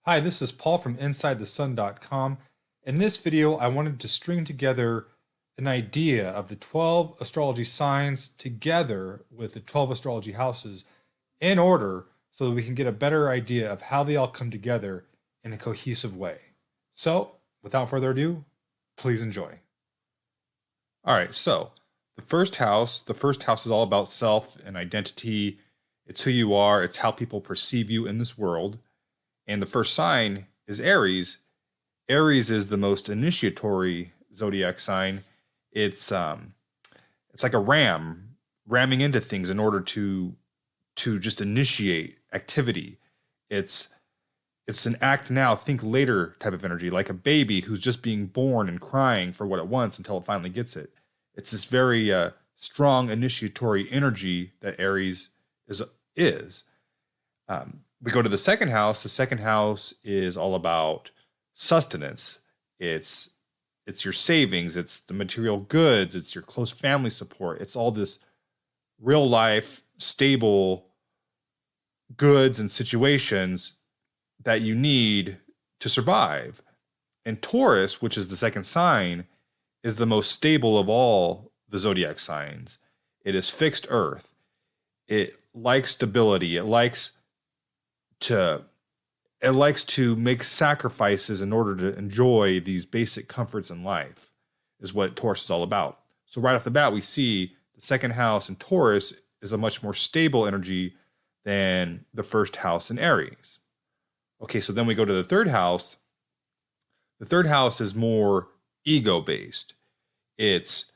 Hi, this is Paul from InsideTheSun.com. In this video, I wanted to string together an idea of the 12 astrology signs together with the 12 astrology houses in order so that we can get a better idea of how they all come together in a cohesive way. So, without further ado, please enjoy. All right, so the first house is all about self and identity. It's who you are, it's how people perceive you in this world. And the first sign is Aries. Aries is the most initiatory zodiac sign. It's um, it's like a ram ramming into things in order to just initiate activity. It's it's an act now, think later type of energy, like a baby who's just being born and crying for what it wants until it finally gets it. It's this very strong initiatory energy that Aries is is. We go to the second house. The second house is all about sustenance. It's it's your savings. It's the material goods. It's your close family support. It's all this real life, stable goods and situations that you need to survive. And Taurus, which is the second sign, is the most stable of all the zodiac signs. It is fixed earth. It likes stability. To it likes to make sacrifices in order to enjoy these basic comforts in life, is what Taurus is all about. So right off the bat, we see the second house in Taurus is a much more stable energy than the first house in Aries. Okay, so then we go to the third house. The third house is more ego based. It's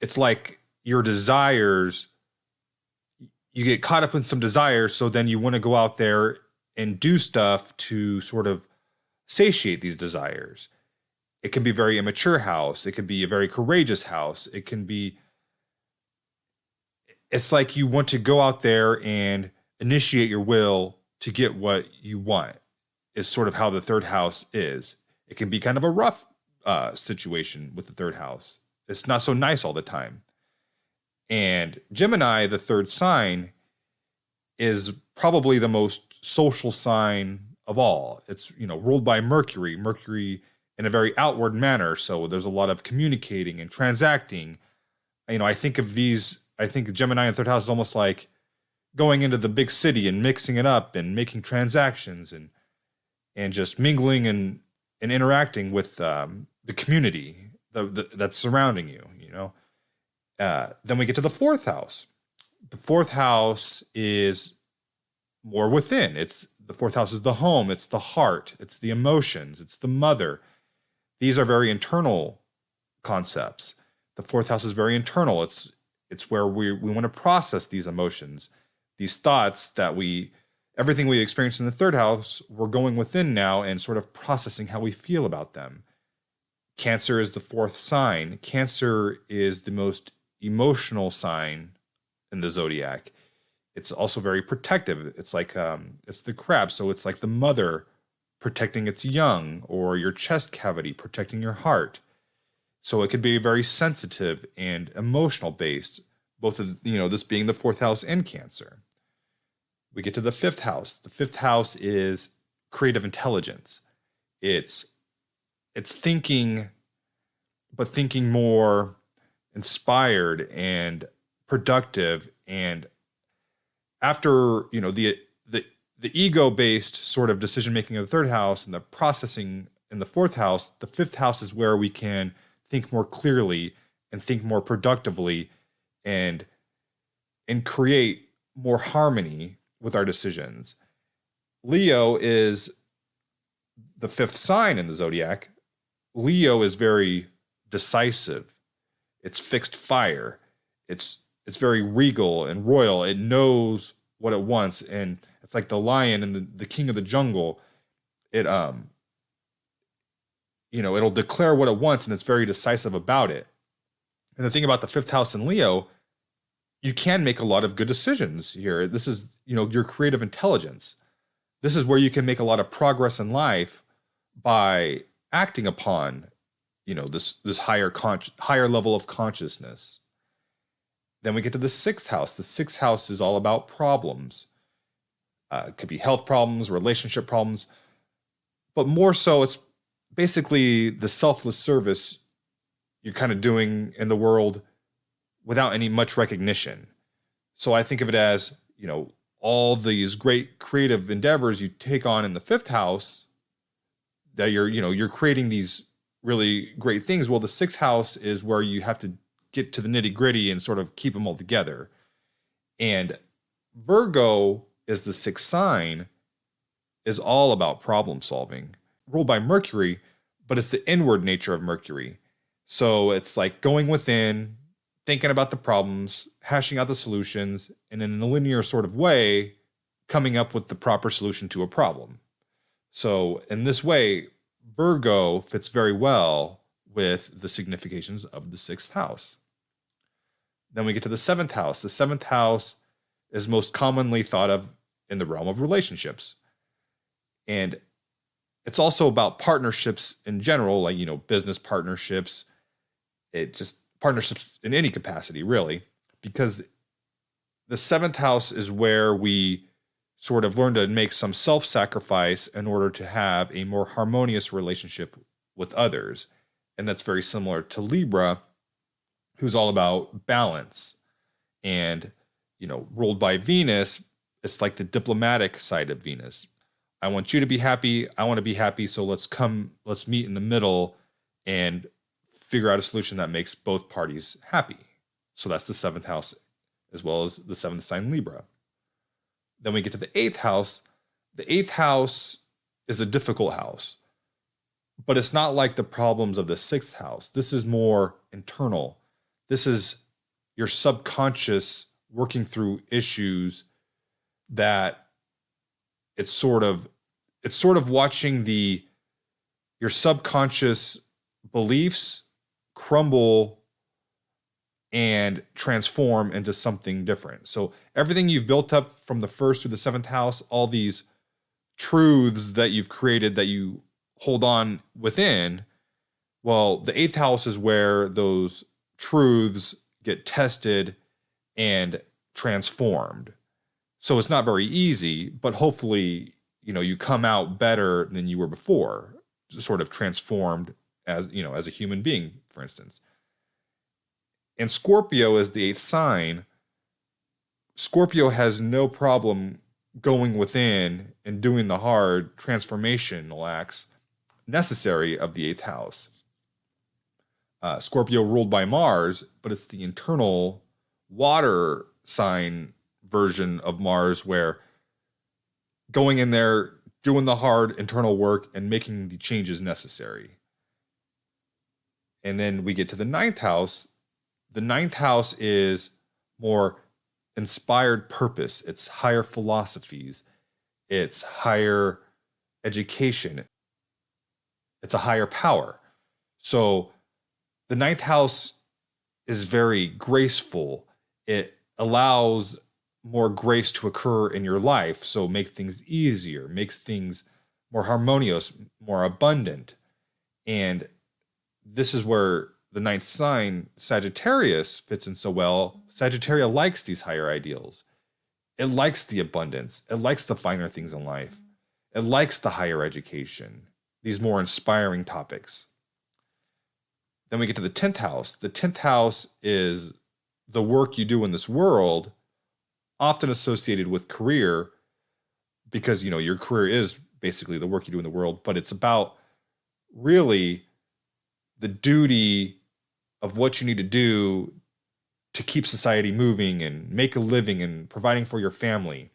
it's like your desires, you get caught up in some desires, so then you want to go out there and do stuff to sort of satiate these desires. It can be a very immature house. It can be a very courageous house. It's like you want to go out there and initiate your will to get what you want, is sort of how the third house is. It can be kind of a rough situation with the third house. It's not so nice all the time. And Gemini, the third sign, is probably the most social sign of all. It's, ruled by Mercury, Mercury in a very outward manner. So there's a lot of communicating and transacting. I think Gemini in third house is almost like going into the big city and mixing it up and making transactions and just mingling and interacting with the community that's surrounding you. Then we get to the fourth house. The fourth house is more within. It's the fourth house is the home, it's the heart, it's the emotions, it's the mother. These are very internal concepts. The fourth house is very internal. It's where we want to process these emotions, these thoughts that we everything we experience in the third house, we're going within now and sort of processing how we feel about them. Cancer is the fourth sign. Cancer is the most emotional sign in the zodiac. It's also very protective. It's like it's the crab, so it's like the mother protecting its young, or your chest cavity protecting your heart. So it could be very sensitive and emotional based. Both of this being the fourth house in Cancer. We get to the fifth house. The fifth house is creative intelligence. It's it's thinking, but thinking more inspired and productive. And after the ego based sort of decision making of the third house and the processing in the fourth house, the fifth house is where we can think more clearly and think more productively and create more harmony with our decisions. Leo is the fifth sign in the zodiac. Leo is very decisive. It's fixed fire. It's very regal and royal. It knows what it wants, and it's like the lion and the king of the jungle. It it'll declare what it wants, and it's very decisive about it. And the thing about the fifth house in Leo, you can make a lot of good decisions here. This is, your creative intelligence. This is where you can make a lot of progress in life by acting upon, this higher level of consciousness. Then we get to the sixth house. The sixth house is all about problems. It could be health problems, relationship problems. but more so it's basically the selfless service you're kind of doing in the world without any much recognition. So I think of it as, all these great creative endeavors you take on in the fifth house that you're creating these really great things. Well, the sixth house is where you have to get to the nitty gritty and sort of keep them all together. And Virgo is the sixth sign, is all about problem solving, ruled by Mercury, but it's the inward nature of Mercury. So it's like going within, thinking about the problems, hashing out the solutions, and in a linear sort of way, coming up with the proper solution to a problem. So in this way, Virgo fits very well with the significations of the sixth house. Then we get to the seventh house. The seventh house is most commonly thought of in the realm of relationships. And it's also about partnerships in general, like, business partnerships. It just partnerships in any capacity, really, because the seventh house is where we sort of learn to make some self-sacrifice in order to have a more harmonious relationship with others. And that's very similar to Libra, who's all about balance. And, ruled by Venus, it's like the diplomatic side of Venus. I want you to be happy. I want to be happy. So let's meet in the middle and figure out a solution that makes both parties happy. So that's the seventh house, as well as the seventh sign Libra. Then we get to the eighth house. The eighth house is a difficult house, but it's not like the problems of the sixth house. This is more internal. This is your subconscious working through issues that it's sort of watching your subconscious beliefs crumble and transform into something different. So everything you've built up from the first to the seventh house, all these truths that you've created that you hold on within, well, the eighth house is where those truths get tested and transformed. So it's not very easy, but hopefully, you come out better than you were before, just sort of transformed as a human being, for instance. And Scorpio is the eighth sign. Scorpio has no problem going within and doing the hard transformational acts necessary of the eighth house. Scorpio ruled by Mars, but it's the internal water sign version of Mars, where going in there, doing the hard internal work and making the changes necessary. And then we get to the ninth house. The ninth house is more inspired purpose. It's higher philosophies. It's higher education. It's a higher power. So the ninth house is very graceful. It allows more grace to occur in your life. So make things easier, makes things more harmonious, more abundant. And this is where the ninth sign, Sagittarius, fits in so well. Sagittarius likes these higher ideals. It likes the abundance. It likes the finer things in life. It likes the higher education, these more inspiring topics. Then we get to the 10th house. The 10th house is the work you do in this world, often associated with career, because your career is basically the work you do in the world, but it's about really the duty of what you need to do to keep society moving and make a living and providing for your family.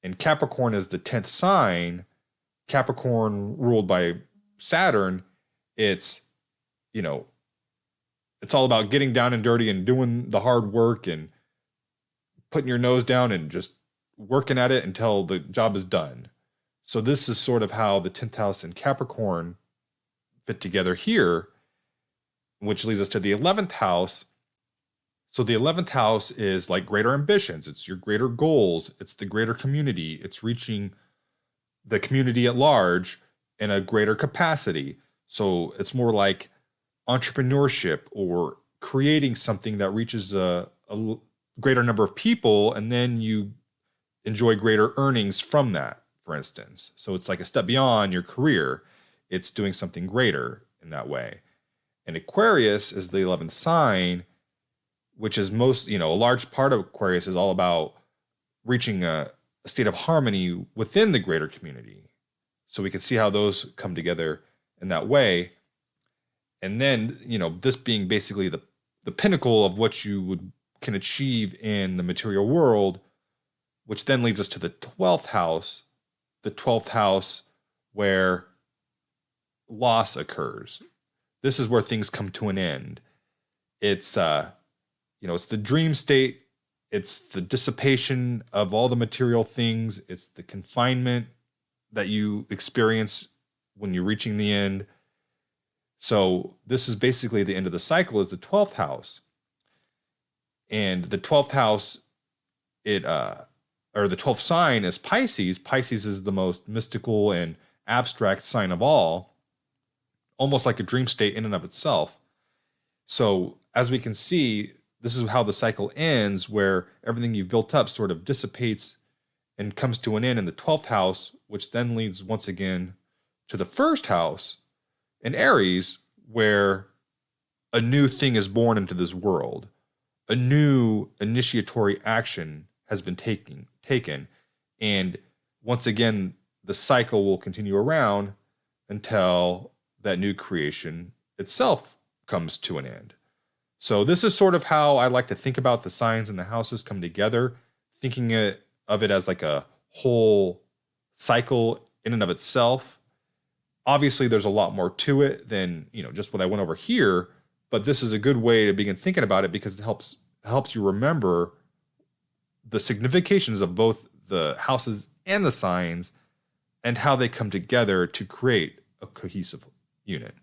And Capricorn is the 10th sign. Capricorn ruled by Saturn. It's all about getting down and dirty and doing the hard work and putting your nose down and just working at it until the job is done. So this is sort of how the 10th house and Capricorn fit together here, which leads us to the 11th house. So the 11th house is like greater ambitions. It's your greater goals. It's the greater community. It's reaching the community at large in a greater capacity. So it's more like entrepreneurship or creating something that reaches a greater number of people, and then you enjoy greater earnings from that, for for instance. So it's like a step beyond your career. It's doing something greater in that way. And Aquarius is the 11th sign, which is a large part of Aquarius is all about reaching a state of harmony within the greater community. So we can see how those come together in that way. And then, this being basically the pinnacle of what can achieve in the material world, which then leads us to the 12th house where loss occurs. This is where things come to an end. It's it's the dream state. It's the dissipation of all the material things. It's the confinement that you experience when you're reaching the end. So this is basically the end of the cycle, is the 12th house. And the 12th house, or the 12th sign is Pisces. Pisces is the most mystical and abstract sign of all, almost like a dream state in and of itself. So as we can see, this is how the cycle ends, where everything you've built up sort of dissipates and comes to an end in the 12th house, which then leads once again to the first house in Aries, where a new thing is born into this world. A new initiatory action has been taken. And once again, the cycle will continue around until that new creation itself comes to an end. So this is sort of how I like to think about the signs and the houses come together, thinking of it as like a whole cycle in and of itself. Obviously, there's a lot more to it than just what I went over here, but this is a good way to begin thinking about it because it helps you remember the significations of both the houses and the signs and how they come together to create a cohesive unit.